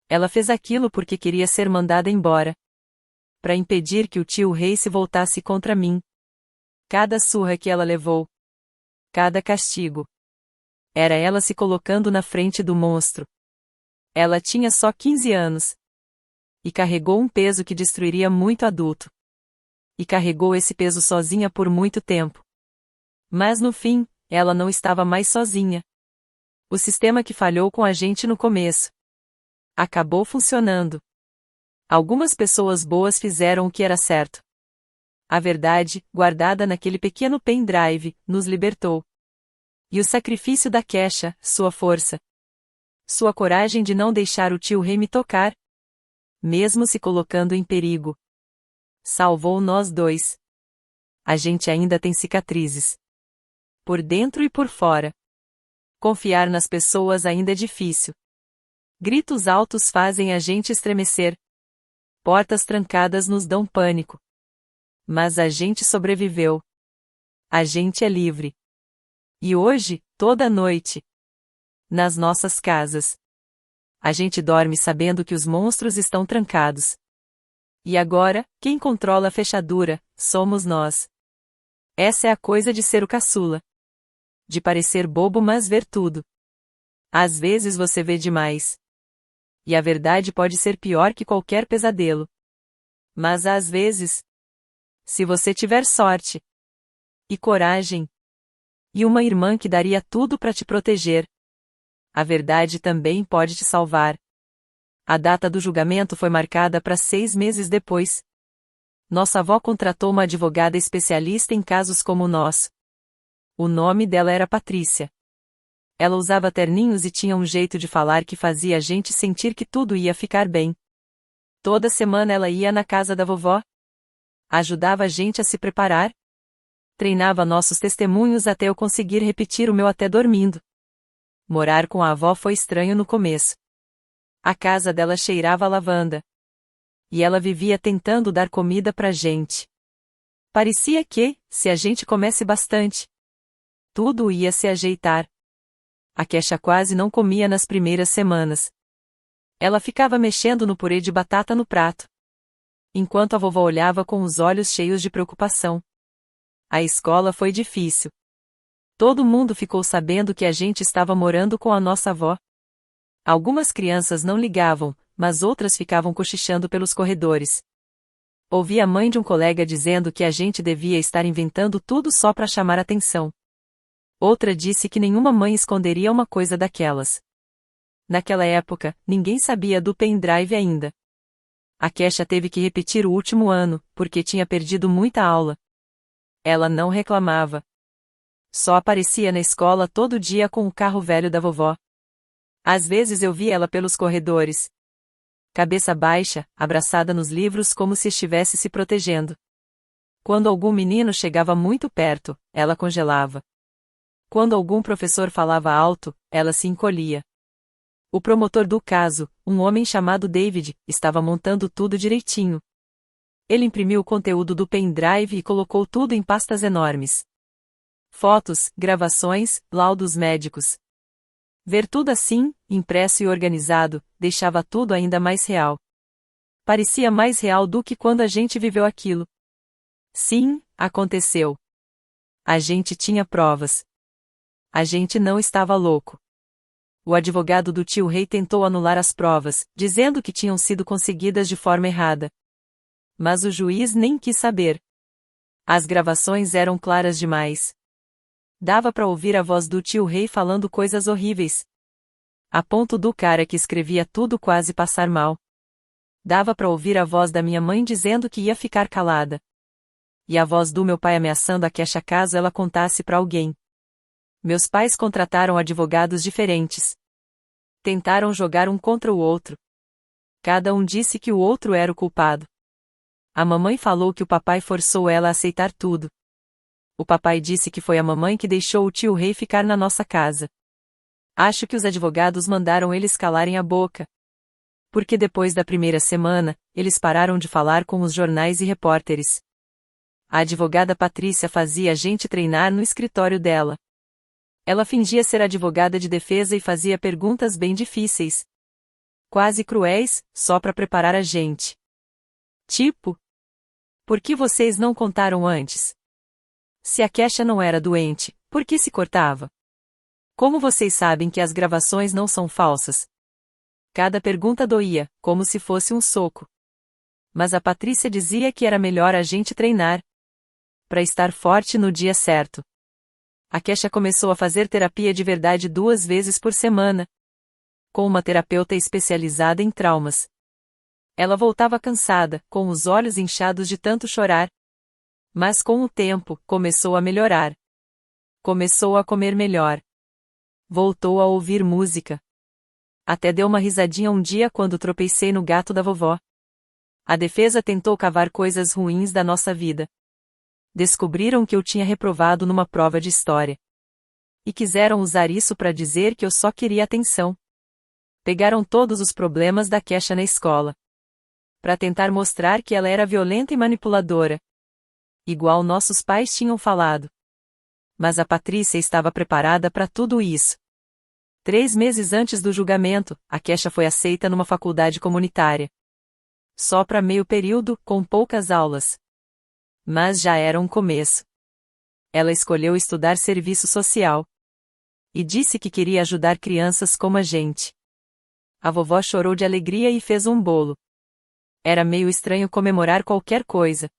Ela fez aquilo porque queria ser mandada embora. Para impedir que o tio Rei se voltasse contra mim. Cada surra que ela levou. Cada castigo. Era ela se colocando na frente do monstro. Ela tinha só 15 anos. E carregou um peso que destruiria muito adulto. E carregou esse peso sozinha por muito tempo. Mas no fim, ela não estava mais sozinha. O sistema que falhou com a gente no começo acabou funcionando. Algumas pessoas boas fizeram o que era certo. A verdade, guardada naquele pequeno pendrive, nos libertou. E o sacrifício da Kesha, sua força. Sua coragem de não deixar o tio Rei me tocar. Mesmo se colocando em perigo. Salvou nós dois. A gente ainda tem cicatrizes. Por dentro e por fora. Confiar nas pessoas ainda é difícil. Gritos altos fazem a gente estremecer. Portas trancadas nos dão pânico. Mas a gente sobreviveu. A gente é livre. E hoje, toda noite. Nas nossas casas. A gente dorme sabendo que os monstros estão trancados. E agora, quem controla a fechadura, somos nós. Essa é a coisa de ser o caçula. De parecer bobo mas ver tudo. Às vezes você vê demais. E a verdade pode ser pior que qualquer pesadelo. Mas às vezes, se você tiver sorte e coragem, e uma irmã que daria tudo para te proteger, a verdade também pode te salvar. A data do julgamento foi marcada para 6 meses depois. Nossa avó contratou uma advogada especialista em casos como o nosso. O nome dela era Patrícia. Ela usava terninhos e tinha um jeito de falar que fazia a gente sentir que tudo ia ficar bem. Toda semana ela ia na casa da vovó. Ajudava a gente a se preparar. Treinava nossos testemunhos até eu conseguir repetir o meu até dormindo. Morar com a avó foi estranho no começo. A casa dela cheirava a lavanda. E ela vivia tentando dar comida pra gente. Parecia que, se a gente comesse bastante, tudo ia se ajeitar. A Kesha quase não comia nas primeiras semanas. Ela ficava mexendo no purê de batata no prato. Enquanto a vovó olhava com os olhos cheios de preocupação. A escola foi difícil. Todo mundo ficou sabendo que a gente estava morando com a nossa avó. Algumas crianças não ligavam, mas outras ficavam cochichando pelos corredores. Ouvi a mãe de um colega dizendo que a gente devia estar inventando tudo só para chamar atenção. Outra disse que nenhuma mãe esconderia uma coisa daquelas. Naquela época, ninguém sabia do pendrive ainda. A Kesha teve que repetir o último ano, porque tinha perdido muita aula. Ela não reclamava. Só aparecia na escola todo dia com o carro velho da vovó. Às vezes eu via ela pelos corredores. Cabeça baixa, abraçada nos livros como se estivesse se protegendo. Quando algum menino chegava muito perto, ela congelava. Quando algum professor falava alto, ela se encolhia. O promotor do caso, um homem chamado David, estava montando tudo direitinho. Ele imprimiu o conteúdo do pendrive e colocou tudo em pastas enormes. Fotos, gravações, laudos médicos. Ver tudo assim, impresso e organizado, deixava tudo ainda mais real. Parecia mais real do que quando a gente viveu aquilo. Sim, aconteceu. A gente tinha provas. A gente não estava louco. O advogado do tio Rei tentou anular as provas, dizendo que tinham sido conseguidas de forma errada. Mas o juiz nem quis saber. As gravações eram claras demais. Dava para ouvir a voz do tio Rei falando coisas horríveis. A ponto do cara que escrevia tudo quase passar mal. Dava para ouvir a voz da minha mãe dizendo que ia ficar calada. E a voz do meu pai ameaçando a Kesha caso ela contasse para alguém. Meus pais contrataram advogados diferentes. Tentaram jogar um contra o outro. Cada um disse que o outro era o culpado. A mamãe falou que o papai forçou ela a aceitar tudo. O papai disse que foi a mamãe que deixou o tio Rei ficar na nossa casa. Acho que os advogados mandaram eles calarem a boca. Porque depois da primeira semana, eles pararam de falar com os jornais e repórteres. A advogada Patrícia fazia a gente treinar no escritório dela. Ela fingia ser advogada de defesa e fazia perguntas bem difíceis. Quase cruéis, só para preparar a gente. Tipo: por que vocês não contaram antes? Se a Kesha não era doente, por que se cortava? Como vocês sabem que as gravações não são falsas? Cada pergunta doía, como se fosse um soco. Mas a Patrícia dizia que era melhor a gente treinar para estar forte no dia certo. A Kesha começou a fazer terapia de verdade 2 vezes por semana, com uma terapeuta especializada em traumas. Ela voltava cansada, com os olhos inchados de tanto chorar. Mas com o tempo, começou a melhorar. Começou a comer melhor. Voltou a ouvir música. Até deu uma risadinha um dia quando tropecei no gato da vovó. A defesa tentou cavar coisas ruins da nossa vida. Descobriram que eu tinha reprovado numa prova de história. E quiseram usar isso para dizer que eu só queria atenção. Pegaram todos os problemas da Kesha na escola. Para tentar mostrar que ela era violenta e manipuladora. Igual nossos pais tinham falado. Mas a Patrícia estava preparada para tudo isso. 3 meses antes do julgamento, a Kesha foi aceita numa faculdade comunitária. Só para meio período, com poucas aulas. Mas já era um começo. Ela escolheu estudar serviço social. E disse que queria ajudar crianças como a gente. A vovó chorou de alegria e fez um bolo. Era meio estranho comemorar qualquer coisa.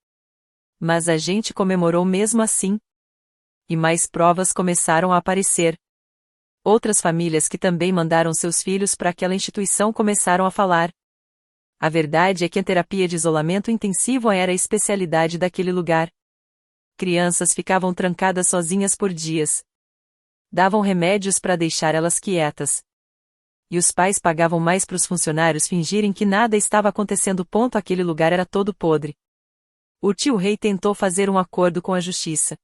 Mas a gente comemorou mesmo assim. E mais provas começaram a aparecer. Outras famílias que também mandaram seus filhos para aquela instituição começaram a falar. A verdade é que a terapia de isolamento intensivo era a especialidade daquele lugar. Crianças ficavam trancadas sozinhas por dias. Davam remédios para deixar elas quietas. E os pais pagavam mais para os funcionários fingirem que nada estava acontecendo. Aquele lugar era todo podre. O tio Rei tentou fazer um acordo com a justiça.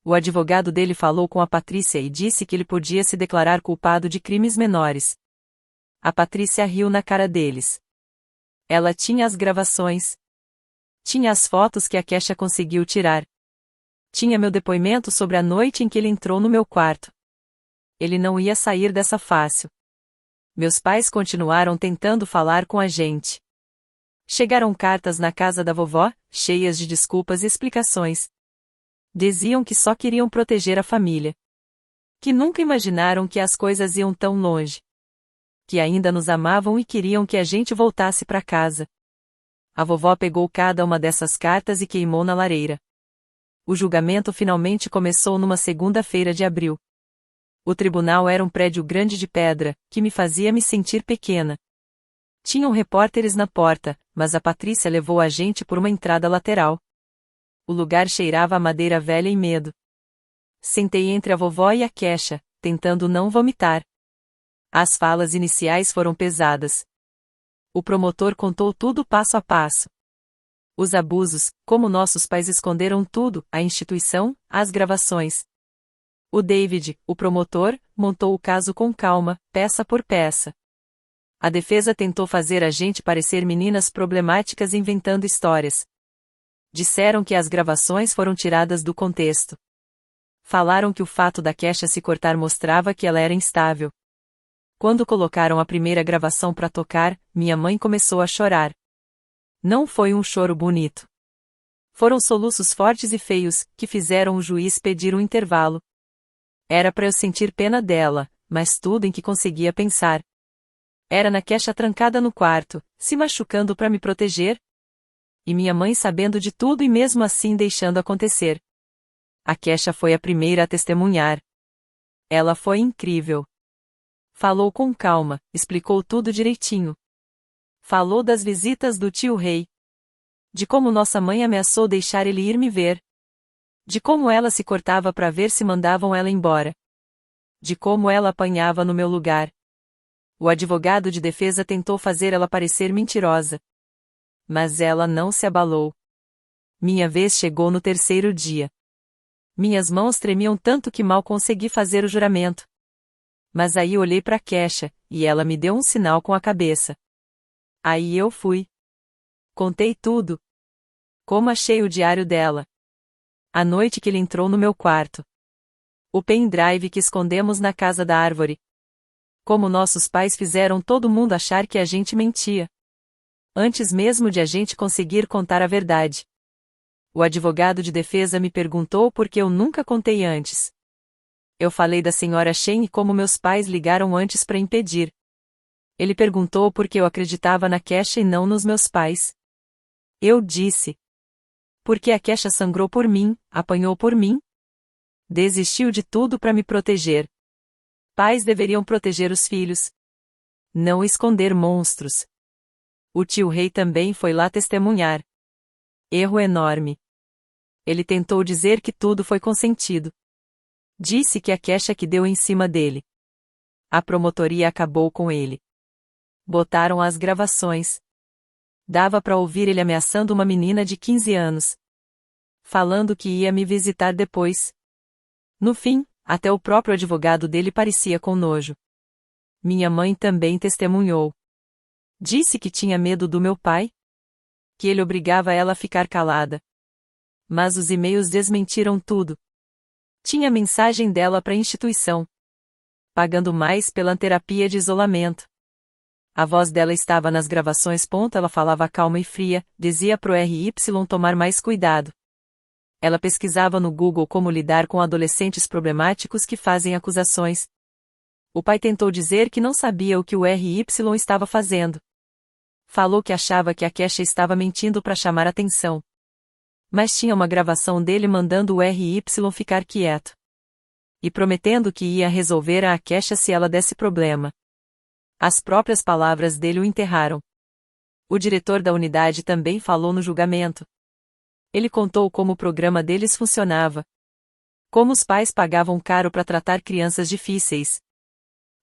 O advogado dele falou com a Patrícia e disse que ele podia se declarar culpado de crimes menores. A Patrícia riu na cara deles. Ela tinha as gravações. Tinha as fotos que a Kesha conseguiu tirar. Tinha meu depoimento sobre a noite em que ele entrou no meu quarto. Ele não ia sair dessa fácil. Meus pais continuaram tentando falar com a gente. Chegaram cartas na casa da vovó, cheias de desculpas e explicações. Diziam que só queriam proteger a família. Que nunca imaginaram que as coisas iam tão longe. Que ainda nos amavam e queriam que a gente voltasse para casa. A vovó pegou cada uma dessas cartas e queimou na lareira. O julgamento finalmente começou numa segunda-feira de abril. O tribunal era um prédio grande de pedra, que me fazia me sentir pequena. Tinham repórteres na porta, mas a Patrícia levou a gente por uma entrada lateral. O lugar cheirava a madeira velha e medo. Sentei entre a vovó e a Kesha, tentando não vomitar. As falas iniciais foram pesadas. O promotor contou tudo passo a passo. Os abusos, como nossos pais esconderam tudo, a instituição, as gravações. O David, o promotor, montou o caso com calma, peça por peça. A defesa tentou fazer a gente parecer meninas problemáticas inventando histórias. Disseram que as gravações foram tiradas do contexto. Falaram que o fato da Kesha se cortar mostrava que ela era instável. Quando colocaram a primeira gravação para tocar, minha mãe começou a chorar. Não foi um choro bonito. Foram soluços fortes e feios, que fizeram o juiz pedir um intervalo. Era para eu sentir pena dela, mas tudo em que conseguia pensar era na Kesha trancada no quarto, se machucando para me proteger. E minha mãe sabendo de tudo e mesmo assim deixando acontecer. A Kesha foi a primeira a testemunhar. Ela foi incrível. Falou com calma, explicou tudo direitinho. Falou das visitas do tio Rei. De como nossa mãe ameaçou deixar ele ir me ver. De como ela se cortava para ver se mandavam ela embora. De como ela apanhava no meu lugar. O advogado de defesa tentou fazer ela parecer mentirosa. Mas ela não se abalou. Minha vez chegou no terceiro dia. Minhas mãos tremiam tanto que mal consegui fazer o juramento. Mas aí olhei para Kesha, e ela me deu um sinal com a cabeça. Aí eu fui. Contei tudo. Como achei o diário dela. A noite que ele entrou no meu quarto. O pendrive que escondemos na casa da árvore. Como nossos pais fizeram todo mundo achar que a gente mentia. Antes mesmo de a gente conseguir contar a verdade. O advogado de defesa me perguntou por que eu nunca contei antes. Eu falei da senhora Shen e como meus pais ligaram antes para impedir. Ele perguntou por que eu acreditava na Kesha e não nos meus pais. Eu disse. Porque a Kesha sangrou por mim, apanhou por mim. Desistiu de tudo para me proteger. Pais deveriam proteger os filhos. Não esconder monstros. O tio Rei também foi lá testemunhar. Erro enorme. Ele tentou dizer que tudo foi consentido. Disse que a Kesha que deu em cima dele. A promotoria acabou com ele. Botaram as gravações. Dava para ouvir ele ameaçando uma menina de 15 anos. Falando que ia me visitar depois. No fim, até o próprio advogado dele parecia com nojo. Minha mãe também testemunhou. Disse que tinha medo do meu pai. Que ele obrigava ela a ficar calada. Mas os e-mails desmentiram tudo. Tinha mensagem dela para a instituição. Pagando mais pela terapia de isolamento. A voz dela estava nas gravações. Ela falava calma e fria, dizia pro RY tomar mais cuidado. Ela pesquisava no Google como lidar com adolescentes problemáticos que fazem acusações. O pai tentou dizer que não sabia o que o RY estava fazendo. Falou que achava que a Kesha estava mentindo para chamar atenção. Mas tinha uma gravação dele mandando o RY ficar quieto. E prometendo que ia resolver a Kesha se ela desse problema. As próprias palavras dele o enterraram. O diretor da unidade também falou no julgamento. Ele contou como o programa deles funcionava. Como os pais pagavam caro para tratar crianças difíceis.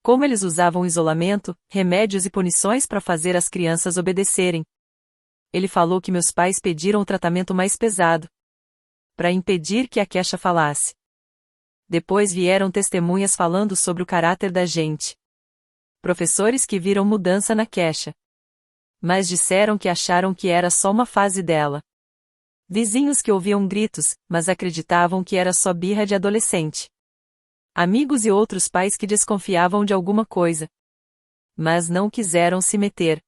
Como eles usavam isolamento, remédios e punições para fazer as crianças obedecerem. Ele falou que meus pais pediram o tratamento mais pesado. Para impedir que a Kesha falasse. Depois vieram testemunhas falando sobre o caráter da gente. Professores que viram mudança na Kesha. Mas disseram que acharam que era só uma fase dela. Vizinhos que ouviam gritos, mas acreditavam que era só birra de adolescente. Amigos e outros pais que desconfiavam de alguma coisa. Mas não quiseram se meter.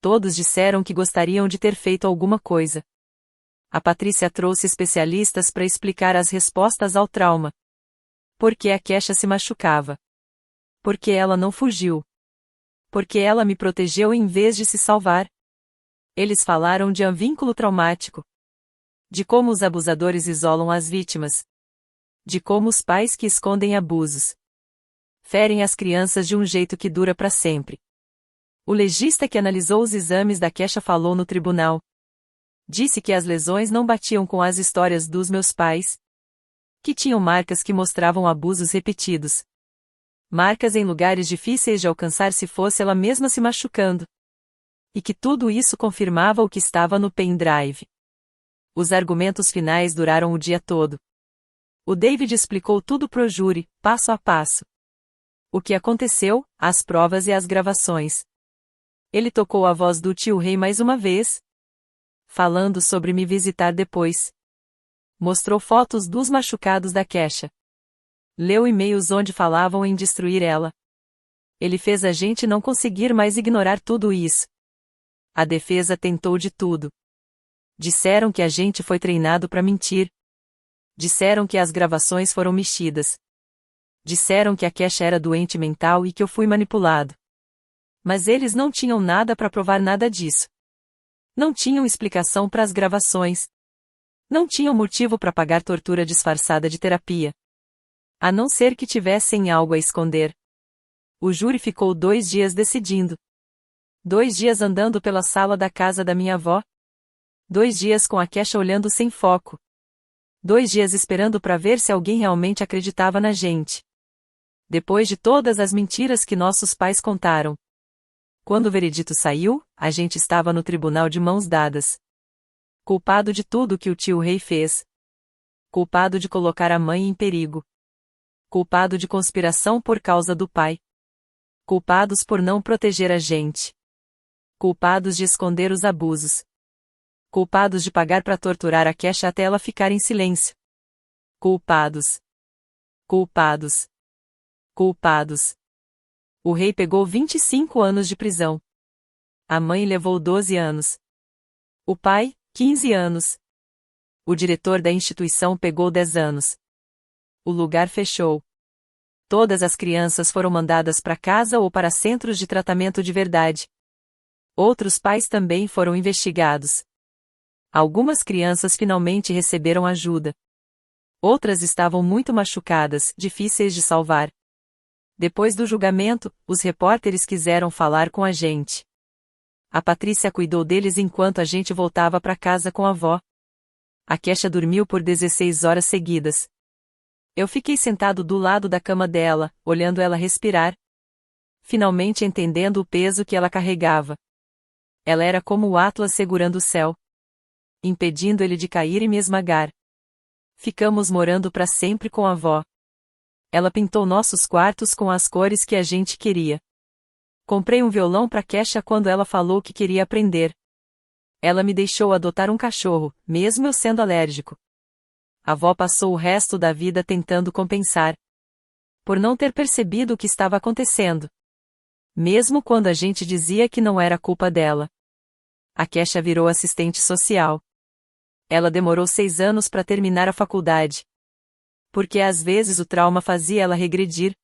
Todos disseram que gostariam de ter feito alguma coisa. A Patrícia trouxe especialistas para explicar as respostas ao trauma. Por que a Kesha se machucava? Por que ela não fugiu? Por que ela me protegeu em vez de se salvar? Eles falaram de um vínculo traumático. De como os abusadores isolam as vítimas. De como os pais que escondem abusos ferem as crianças de um jeito que dura para sempre. O legista que analisou os exames da Kesha falou no tribunal. Disse que as lesões não batiam com as histórias dos meus pais. Que tinham marcas que mostravam abusos repetidos. Marcas em lugares difíceis de alcançar se fosse ela mesma se machucando. E que tudo isso confirmava o que estava no pendrive. Os argumentos finais duraram o dia todo. O David explicou tudo pro júri, passo a passo. O que aconteceu, as provas e as gravações. Ele tocou a voz do tio Rei mais uma vez. Falando sobre me visitar depois. Mostrou fotos dos machucados da Kesha. Leu e-mails onde falavam em destruir ela. Ele fez a gente não conseguir mais ignorar tudo isso. A defesa tentou de tudo. Disseram que a gente foi treinado para mentir. Disseram que as gravações foram mexidas. Disseram que a Kesha era doente mental e que eu fui manipulado. Mas eles não tinham nada para provar nada disso. Não tinham explicação para as gravações. Não tinham motivo para pagar tortura disfarçada de terapia. A não ser que tivessem algo a esconder. O júri ficou 2 dias decidindo. 2 dias andando pela sala da casa da minha avó. 2 dias com a Kesha olhando sem foco. 2 dias esperando para ver se alguém realmente acreditava na gente. Depois de todas as mentiras que nossos pais contaram. Quando o veredito saiu, a gente estava no tribunal de mãos dadas. Culpado de tudo que o tio Rei fez. Culpado de colocar a mãe em perigo. Culpado de conspiração por causa do pai. Culpados por não proteger a gente. Culpados de esconder os abusos. Culpados de pagar para torturar a Kesha até ela ficar em silêncio. Culpados. Culpados. Culpados. O rei pegou 25 anos de prisão. A mãe levou 12 anos. O pai, 15 anos. O diretor da instituição pegou 10 anos. O lugar fechou. Todas as crianças foram mandadas para casa ou para centros de tratamento de verdade. Outros pais também foram investigados. Algumas crianças finalmente receberam ajuda. Outras estavam muito machucadas, difíceis de salvar. Depois do julgamento, os repórteres quiseram falar com a gente. A Patrícia cuidou deles enquanto a gente voltava para casa com a avó. A Kesha dormiu por 16 horas seguidas. Eu fiquei sentado do lado da cama dela, olhando ela respirar. Finalmente entendendo o peso que ela carregava. Ela era como o Atlas segurando o céu, impedindo ele de cair e me esmagar. Ficamos morando para sempre com a avó. Ela pintou nossos quartos com as cores que a gente queria. Comprei um violão para Kesha quando ela falou que queria aprender. Ela me deixou adotar um cachorro, mesmo eu sendo alérgico. A avó passou o resto da vida tentando compensar. Por não ter percebido o que estava acontecendo. Mesmo quando a gente dizia que não era culpa dela. A Kesha virou assistente social. Ela demorou 6 anos para terminar a faculdade. Porque às vezes o trauma fazia ela regredir.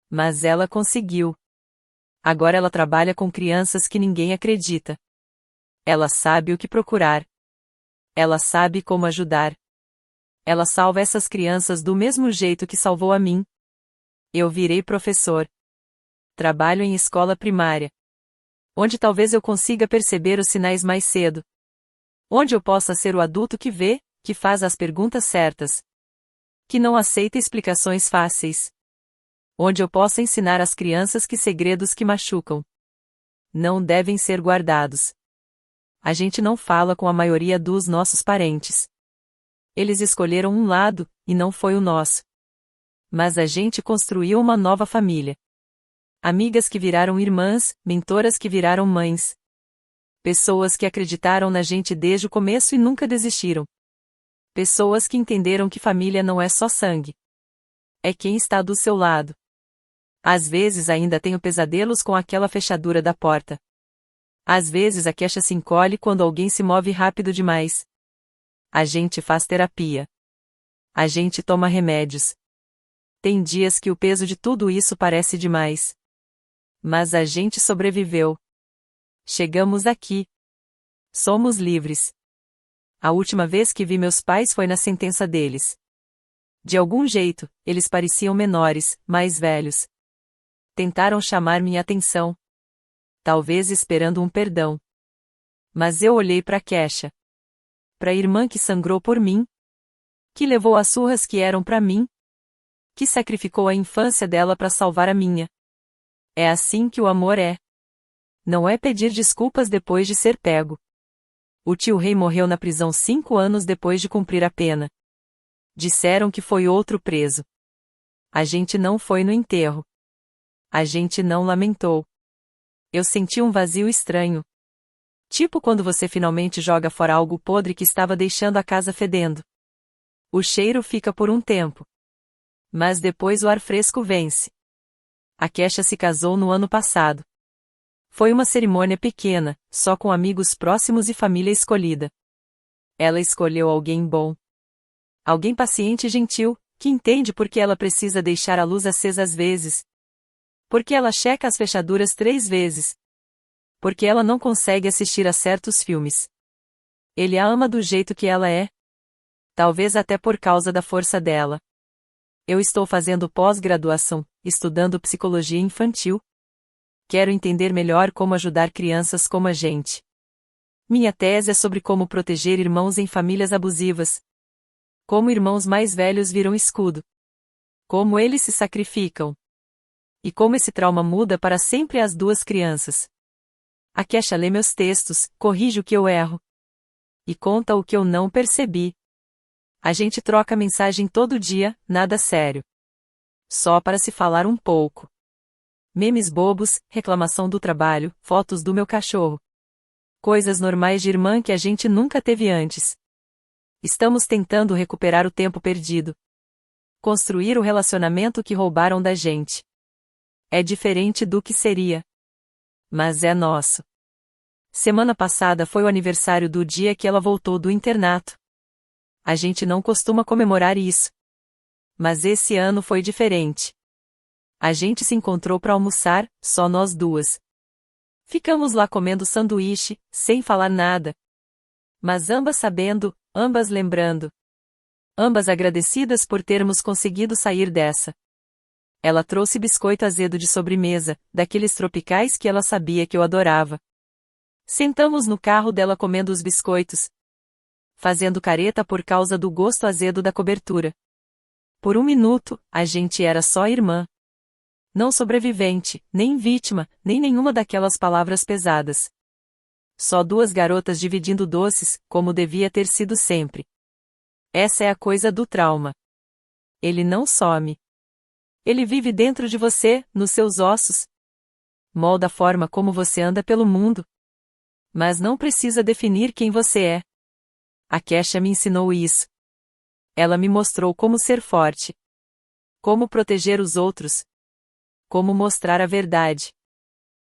Mas ela conseguiu. Agora ela trabalha com crianças que ninguém acredita. Ela sabe o que procurar. Ela sabe como ajudar. Ela salva essas crianças do mesmo jeito que salvou a mim. Eu virei professor. Trabalho em escola primária. Onde talvez eu consiga perceber os sinais mais cedo. Onde eu possa ser o adulto que vê, que faz as perguntas certas. Que não aceita explicações fáceis. Onde eu possa ensinar às crianças que segredos que machucam não devem ser guardados. A gente não fala com a maioria dos nossos parentes. Eles escolheram um lado, e não foi o nosso. Mas a gente construiu uma nova família. Amigas que viraram irmãs, mentoras que viraram mães. Pessoas que acreditaram na gente desde o começo e nunca desistiram. Pessoas que entenderam que família não é só sangue. É quem está do seu lado. Às vezes ainda tenho pesadelos com aquela fechadura da porta. Às vezes a Kesha se encolhe quando alguém se move rápido demais. A gente faz terapia. A gente toma remédios. Tem dias que o peso de tudo isso parece demais. Mas a gente sobreviveu. Chegamos aqui. Somos livres. A última vez que vi meus pais foi na sentença deles. De algum jeito, eles pareciam menores, mais velhos. Tentaram chamar minha atenção. Talvez esperando um perdão. Mas eu olhei para Kesha. Para a irmã que sangrou por mim. Que levou as surras que eram para mim. Que sacrificou a infância dela para salvar a minha. É assim que o amor é. Não é pedir desculpas depois de ser pego. O tio Rei morreu na prisão 5 anos depois de cumprir a pena. Disseram que foi outro preso. A gente não foi no enterro. A gente não lamentou. Eu senti um vazio estranho. Tipo quando você finalmente joga fora algo podre que estava deixando a casa fedendo. O cheiro fica por um tempo. Mas depois o ar fresco vence. A Kesha se casou no ano passado. Foi uma cerimônia pequena, só com amigos próximos e família escolhida. Ela escolheu alguém bom. Alguém paciente e gentil, Que entende por que ela precisa deixar a luz acesa às vezes. Porque ela checa as fechaduras 3 vezes. Porque ela não consegue assistir a certos filmes. Ele a ama do jeito que ela é. Talvez até por causa da força dela. Eu estou fazendo pós-graduação, estudando psicologia infantil. Quero entender melhor como ajudar crianças como a gente. Minha tese é sobre como proteger irmãos em famílias abusivas. Como irmãos mais velhos viram escudo. Como eles se sacrificam. E como esse trauma muda para sempre as 2 crianças. A Kesha lê meus textos, corrige o que eu erro. E conta o que eu não percebi. A gente troca mensagem todo dia, nada sério. Só para se falar um pouco. Memes bobos, reclamação do trabalho, fotos do meu cachorro. Coisas normais de irmã que a gente nunca teve antes. Estamos tentando recuperar o tempo perdido. Construir o relacionamento que roubaram da gente. É diferente do que seria. Mas é nosso. Semana passada foi o aniversário do dia que ela voltou do internato. A gente não costuma comemorar isso. Mas esse ano foi diferente. A gente se encontrou para almoçar, só nós 2. Ficamos lá comendo sanduíche, sem falar nada. Mas ambas sabendo, ambas lembrando. Ambas agradecidas por termos conseguido sair dessa. Ela trouxe biscoito azedo de sobremesa, daqueles tropicais que ela sabia que eu adorava. Sentamos no carro dela comendo os biscoitos. Fazendo careta por causa do gosto azedo da cobertura. Por um minuto, a gente era só irmã. Não sobrevivente, nem vítima, nem nenhuma daquelas palavras pesadas. Só 2 garotas dividindo doces, como devia ter sido sempre. Essa é a coisa do trauma. Ele não some. Ele vive dentro de você, nos seus ossos. Molda a forma como você anda pelo mundo. Mas não precisa definir quem você é. A Kesha me ensinou isso. Ela me mostrou como ser forte. Como proteger os outros. Como mostrar a verdade.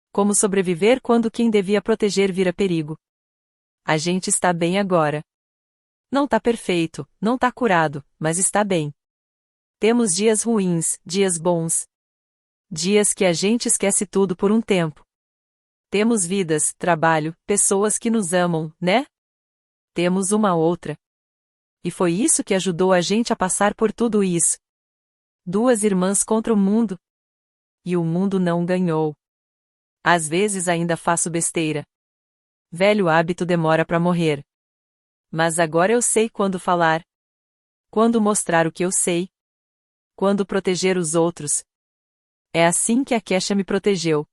Como sobreviver quando quem devia proteger vira perigo. A gente está bem agora. Não tá perfeito, não tá curado, mas está bem. Temos dias ruins, dias bons. Dias que a gente esquece tudo por um tempo. Temos vidas, trabalho, pessoas que nos amam, né? Temos uma outra. E foi isso que ajudou a gente a passar por tudo isso. 2 irmãs contra o mundo. E o mundo não ganhou. Às vezes ainda faço besteira. Velho hábito demora para morrer. Mas agora eu sei quando falar. Quando mostrar o que eu sei. Quando proteger os outros. É assim que a Kesha me protegeu.